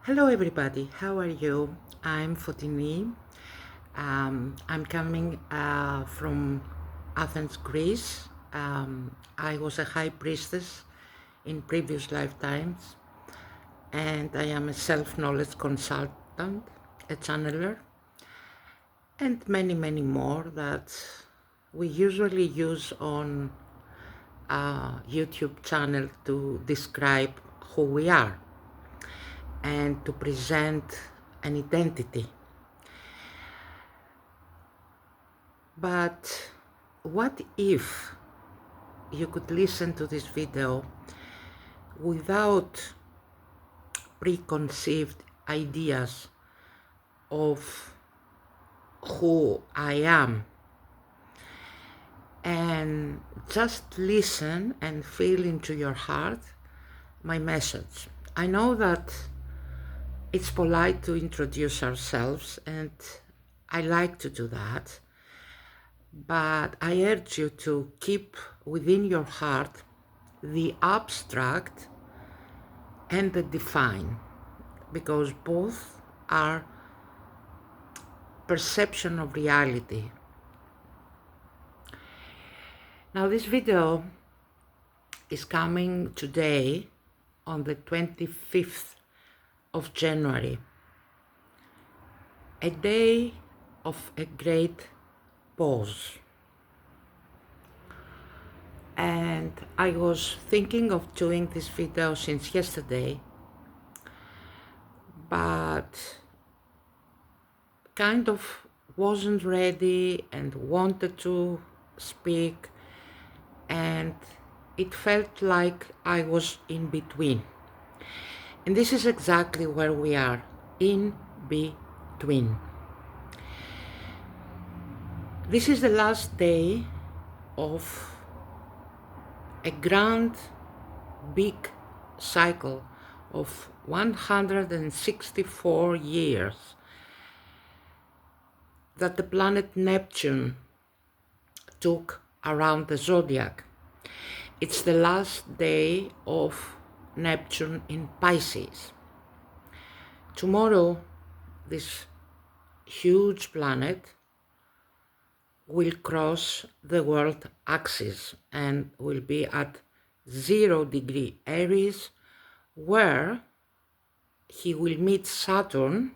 Hello everybody, how are you? I'm Fotini. I'm coming from Athens, Greece. I was a high priestess in previous lifetimes, and I am a self-knowledge consultant, a channeler, and many more that we usually use on YouTube channel to describe who we are and to present an identity. But what if you could listen to this video without preconceived ideas of who I am, and just listen and feel into your heart my message? I know that it's polite to introduce ourselves, and I like to do that, but I urge you to keep within your heart the abstract and the divine, because both are perception of reality. Now this video is coming today on the 25th of January, a day of a great pause. And I was thinking of doing this video since yesterday, but kind of wasn't ready and wanted to speak, and it felt like I was in between. And this is exactly where we are, in between. This is the last day of a grand, big cycle of 164 years that the planet Neptune took around the zodiac. It's the last day of Neptune in Pisces. Tomorrow, this huge planet will cross the world axis and will be at 0° Aries, where he will meet Saturn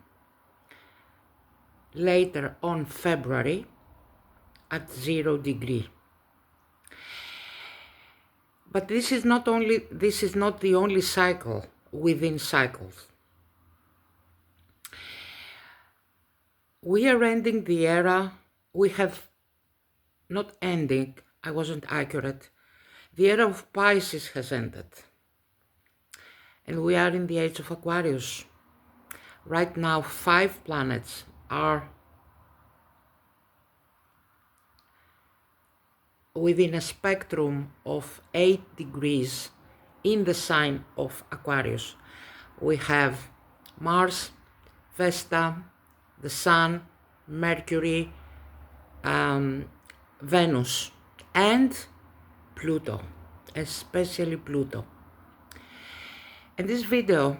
later on February at 0°. But this is not the only cycle within cycles. We are ending the era, we have not ending, I wasn't accurate. The era of Pisces has ended. And we are in the age of Aquarius. Right now, 5 planets are within a spectrum of 8 degrees in the sign of Aquarius. We have Mars, Vesta, the Sun, Mercury, Venus, and Pluto, especially Pluto. And this video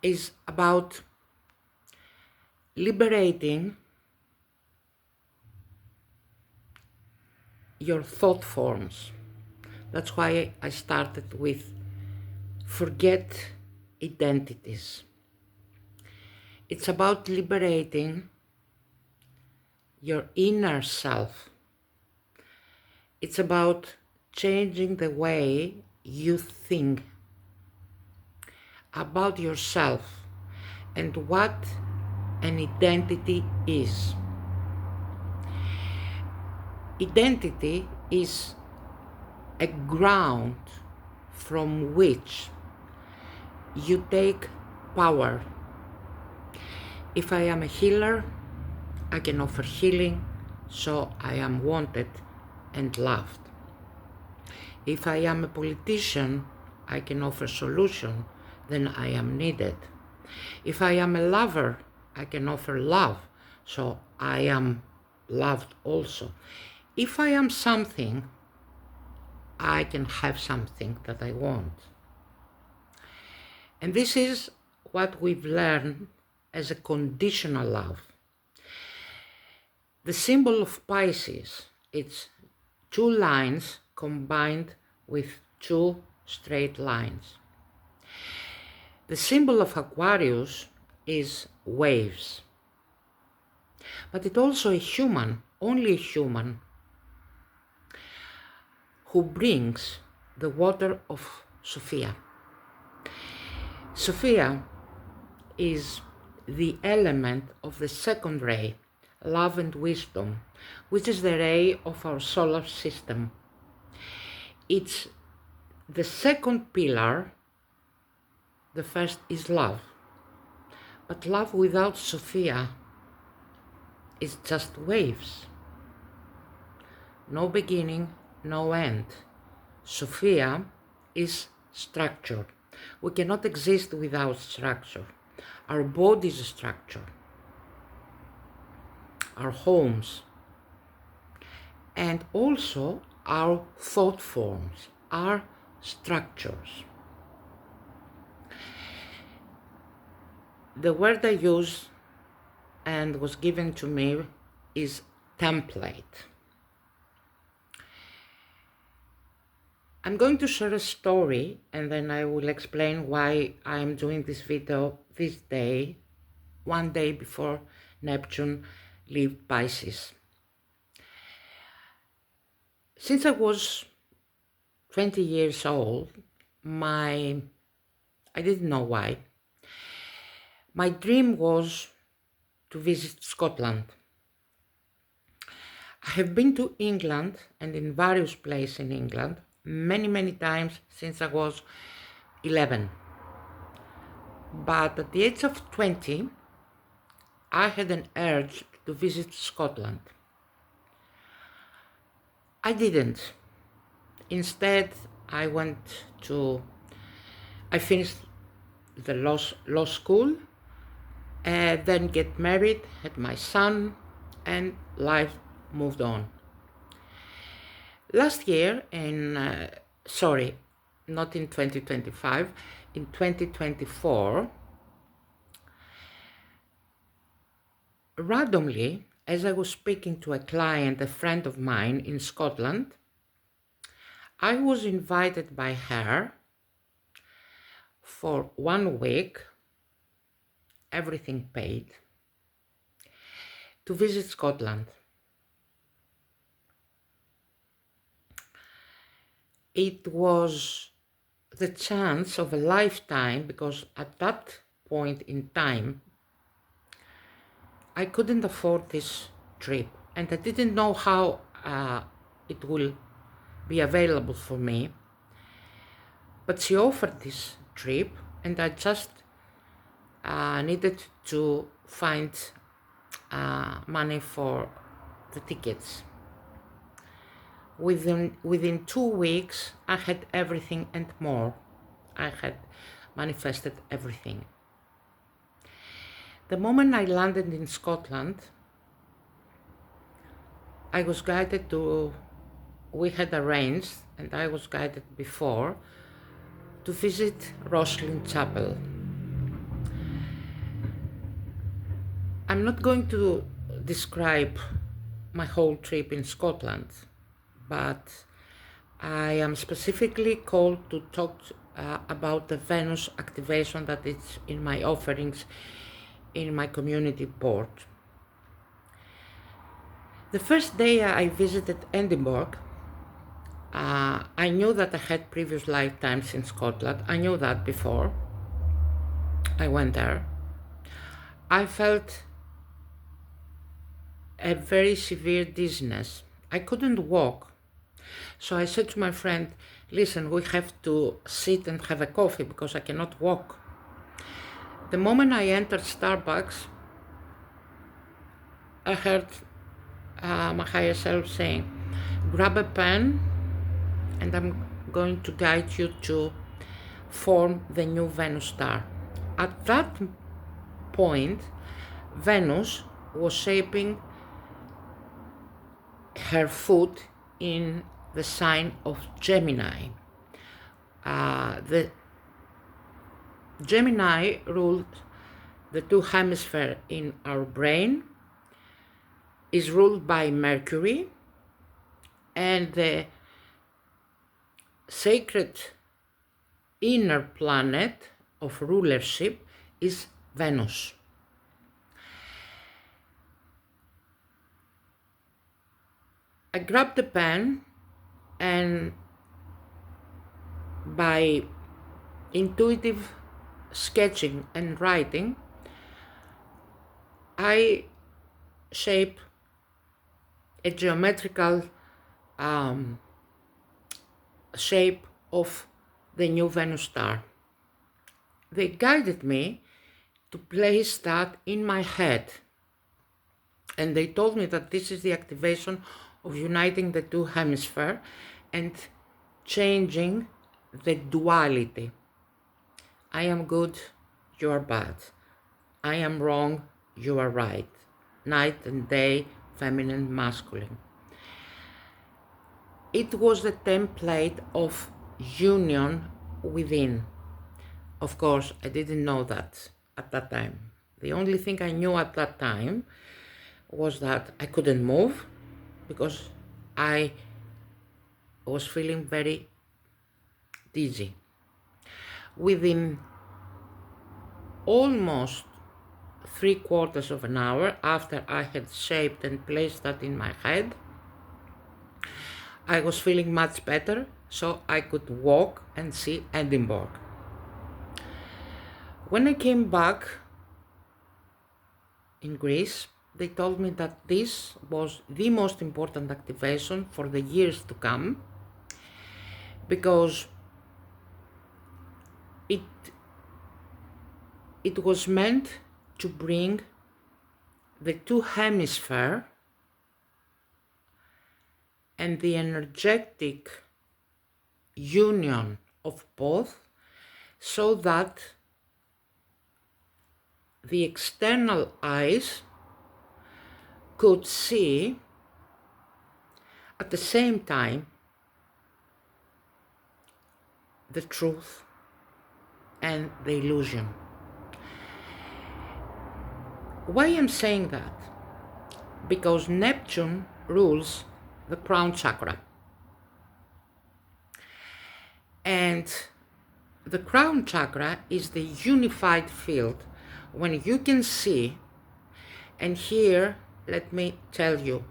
is about liberating your thought forms. That's why I started with forget identities. It's about liberating your inner self. It's about changing the way you think about yourself and what an identity is. Identity is a ground from which you take power. If I am a healer, I can offer healing, so I am wanted and loved. If I am a politician, I can offer solution, then I am needed. If I am a lover, I can offer love, so I am loved also. If I am something, I can have something that I want. And this is what we've learned as a conditional love. The symbol of Pisces, it's two lines combined with two straight lines. The symbol of Aquarius is waves. But it's also a human, only a human, who brings the water of Sophia. Sophia is the element of the second ray, love and wisdom, which is the ray of our solar system. It's the second pillar. The first is love. But love without Sophia is just waves. No beginning, no end. Sophia is structure. We cannot exist without structure. Our body is a structure. Our homes. And also our thought forms are structures. The word I use and was given to me is template. I'm going to share a story and then I will explain why I'm doing this video this day, one day before Neptune leaves Pisces. Since I was 20 years old, I didn't know why, my dream was to visit Scotland. I have been to England and in various places in England many times since I was 11. But at the age of 20, I had an urge to visit Scotland. I didn't. Instead, I finished the law school, then get married, had my son, and life moved on. Last year, not in 2025, in 2024, randomly, as I was speaking to a client, a friend of mine in Scotland, I was invited by her for 1 week, everything paid, to visit Scotland. It was the chance of a lifetime because at that point in time, I couldn't afford this trip and I didn't know how it will be available for me. But she offered this trip and I just needed to find money for the tickets. Within 2 weeks, I had everything and more. I had manifested everything. The moment I landed in Scotland, I was guided we had arranged, and I was guided before, to visit Roslin Chapel. I'm not going to describe my whole trip in Scotland, but I am specifically called to talk about the Venus activation that is in my offerings in my community board. The first day I visited Edinburgh, I knew that I had previous lifetimes in Scotland. I knew that before I went there. I felt a very severe dizziness. I couldn't walk. So I said to my friend, listen, we have to sit and have a coffee because I cannot walk. The moment I entered Starbucks, I heard my higher self saying, grab a pen and I'm going to guide you to form the new Venus star. At that point, Venus was shaping her foot in the sign of Gemini. The Gemini ruled the two hemispheres in our brain, is ruled by Mercury, and the sacred inner planet of rulership is Venus. I grabbed the pen and by intuitive sketching and writing, I shape a geometrical shape of the new Venus star. They guided me to place that in my head, and they told me that this is the activation of uniting the two hemispheres and changing the duality. I am good, you are bad. I am wrong, you are right. Night and day, feminine, masculine. It was the template of union within. Of course, I didn't know that at that time. The only thing I knew at that time was that I couldn't move because I was feeling very dizzy. Within almost 3/4 of an hour after I had shaped and placed that in my head, I was feeling much better, so I could walk and see Edinburgh. When I came back in Greece, they told me that this was the most important activation for the years to come, because it was meant to bring the two hemispheres and the energetic union of both, so that the external eyes could see at the same time the truth and the illusion. Why I'm saying that? Because Neptune rules the crown chakra. And the crown chakra is the unified field when you can see, and here let me tell you,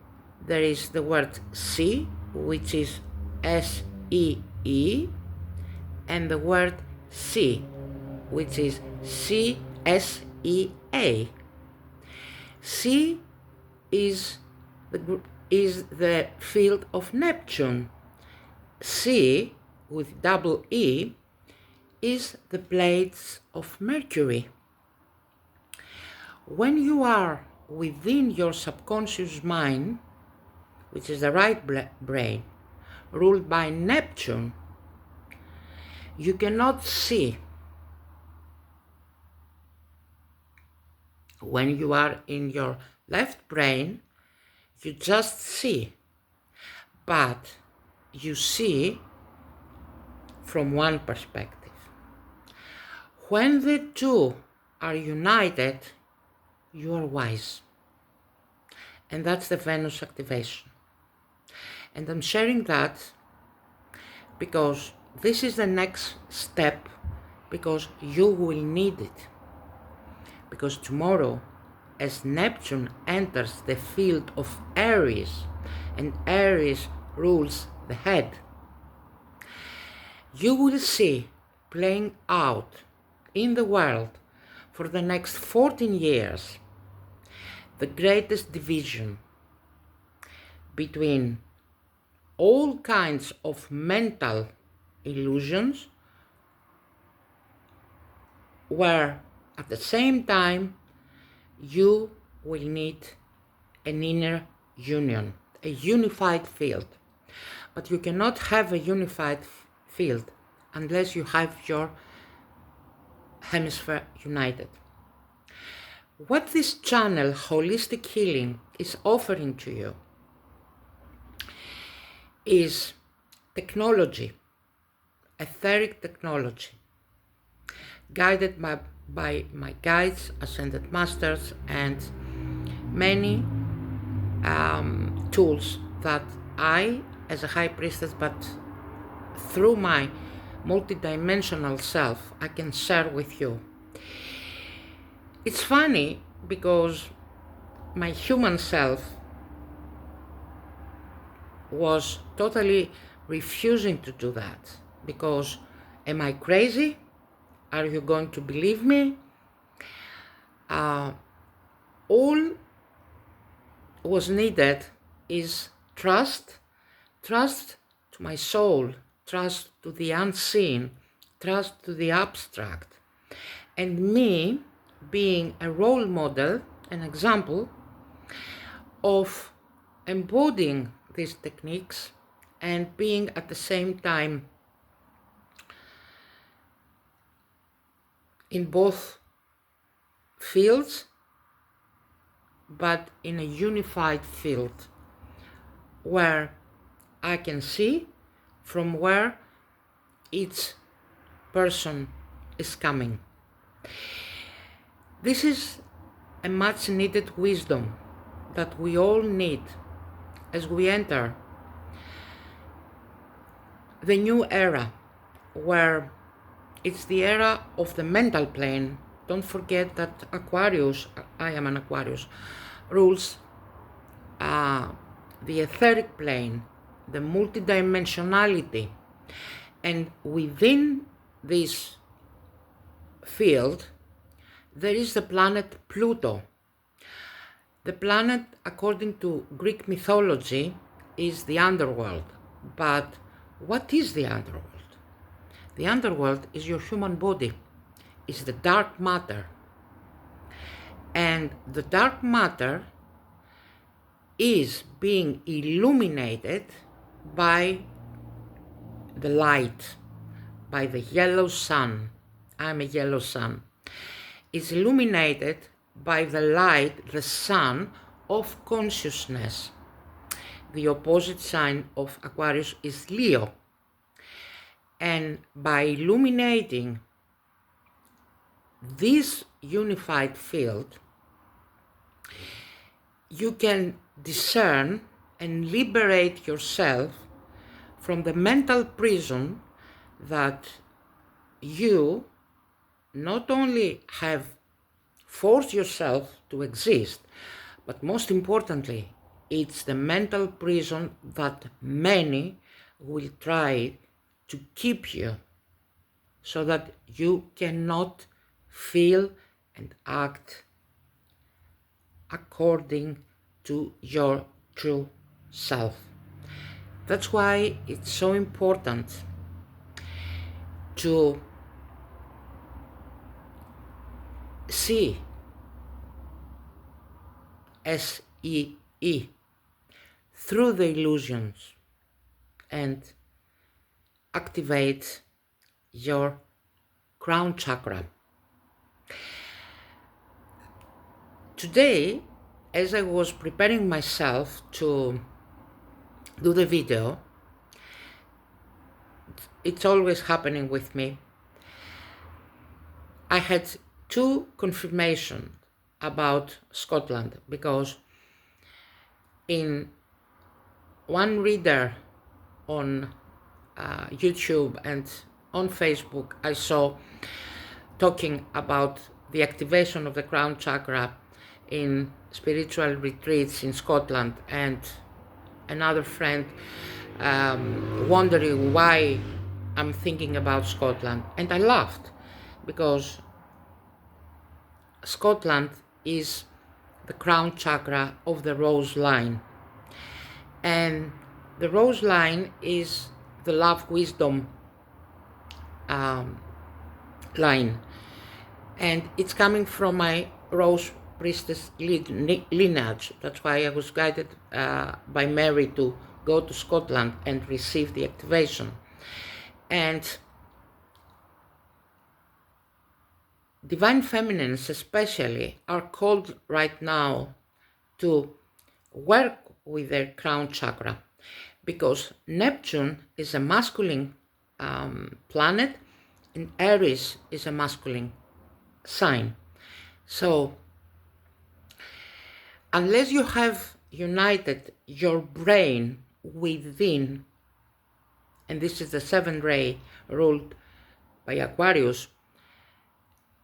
there is the word see, which is S-E-E, and the word see, which is C-S-E-A. See is the field of Neptune. C with double E is the plates of Mercury. When you are within your subconscious mind, which is the right brain, ruled by Neptune, you cannot see. When you are in your left brain, you just see, but you see from one perspective. When the two are united, you are wise. And that's the Venus activation. And I'm sharing that because this is the next step, because you will need it. Because tomorrow, as Neptune enters the field of Aries, and Aries rules the head, you will see playing out in the world for the next 14 years the greatest division between all kinds of mental illusions, where at the same time you will need an inner union, a unified field. But you cannot have a unified field unless you have your hemisphere united. What this channel, Holistic Healing, is offering to you is technology, etheric technology, guided by my guides, ascended masters, and many tools that I, as a high priestess, but through my multidimensional self, I can share with you. It's funny because my human self was totally refusing to do that, because am I crazy? Are you going to believe me? All was needed is trust to my soul, trust to the unseen, trust to the abstract, and me being a role model, an example of embodying these techniques and being at the same time in both fields, but in a unified field where I can see from where each person is coming. This is a much needed wisdom that we all need as we enter the new era, where it's the era of the mental plane. Don't forget that Aquarius, I am an Aquarius, rules the etheric plane, the multidimensionality, and within this field there is the planet Pluto. The planet, according to Greek mythology, is the underworld. But what is the underworld? The underworld is your human body, is the dark matter. And the dark matter is being illuminated by the light, by the yellow sun. I'm a yellow sun. It's illuminated by the light, the sun of consciousness. The opposite sign of Aquarius is Leo. And by illuminating this unified field, you can discern and liberate yourself from the mental prison that you not only have forced yourself to exist, but most importantly, it's the mental prison that many will try to keep you so that you cannot feel and act according to your true self. That's why it's so important to see SEE through the illusions and activate your crown chakra. Today, as I was preparing myself to do the video, it's always happening with me, I had two confirmations about Scotland, because in one reader on YouTube and on Facebook, I saw talking about the activation of the crown chakra in spiritual retreats in Scotland, and another friend wondering why I'm thinking about Scotland. And I laughed, because Scotland is the crown chakra of the rose line, and the rose line is the love wisdom line, and it's coming from my rose priestess lineage. That's why I was guided by Mary to go to Scotland and receive the activation. And divine feminines especially are called right now to work with their crown chakra, because Neptune is a masculine planet and Aries is a masculine sign. So unless you have united your brain within, and this is the 7th ray ruled by Aquarius,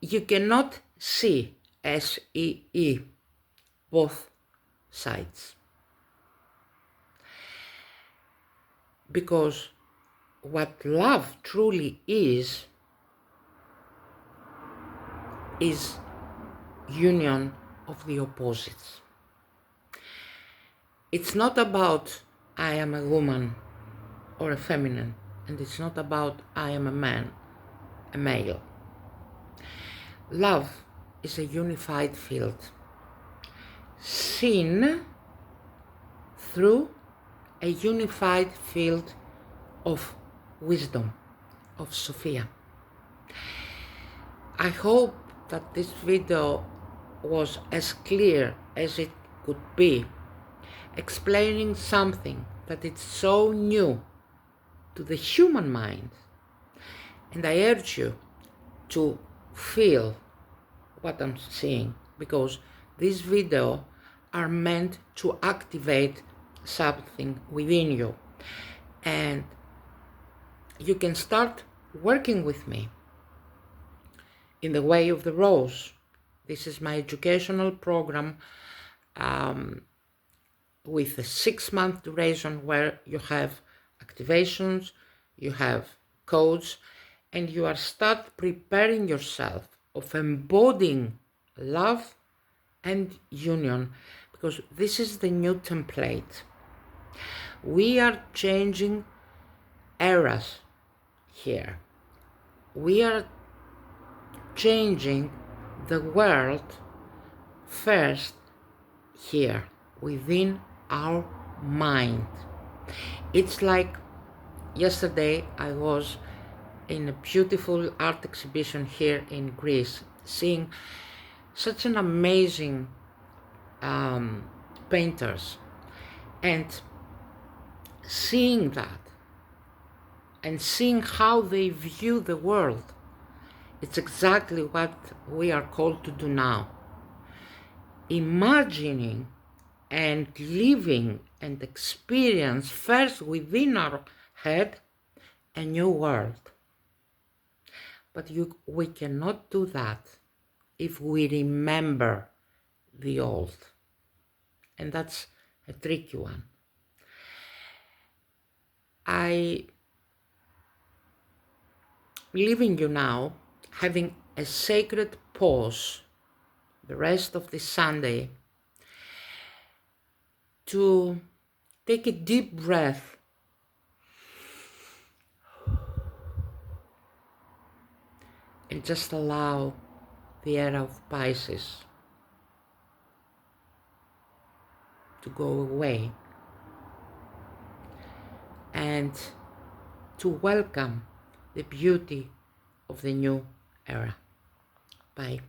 you cannot see SEE, both sides. Because what love truly is union of the opposites. It's not about I am a woman or a feminine, and it's not about I am a man, a male. Love is a unified field, seen through a unified field of wisdom, of Sophia. I hope that this video was as clear as it could be, explaining something that is so new to the human mind. And I urge you to feel what I'm saying, because these videos are meant to activate something within you. And you can start working with me in the Way of the Rose. This is my educational program with a 6-month duration, where you have activations, you have codes, and you are start preparing yourself of embodying love and union, because this is the new template. We are changing eras here. We are changing the world first here within our mind. It's like yesterday I was in a beautiful art exhibition here in Greece, seeing such an amazing painters, and seeing that and seeing how they view the world. It's exactly what we are called to do now. Imagining and living and experience first within our head a new world. But we cannot do that if we remember the old. And that's a tricky one. I leaving you now, having a sacred pause the rest of this Sunday to take a deep breath and just allow the era of Pisces to go away, and to welcome the beauty of the new era. Bye.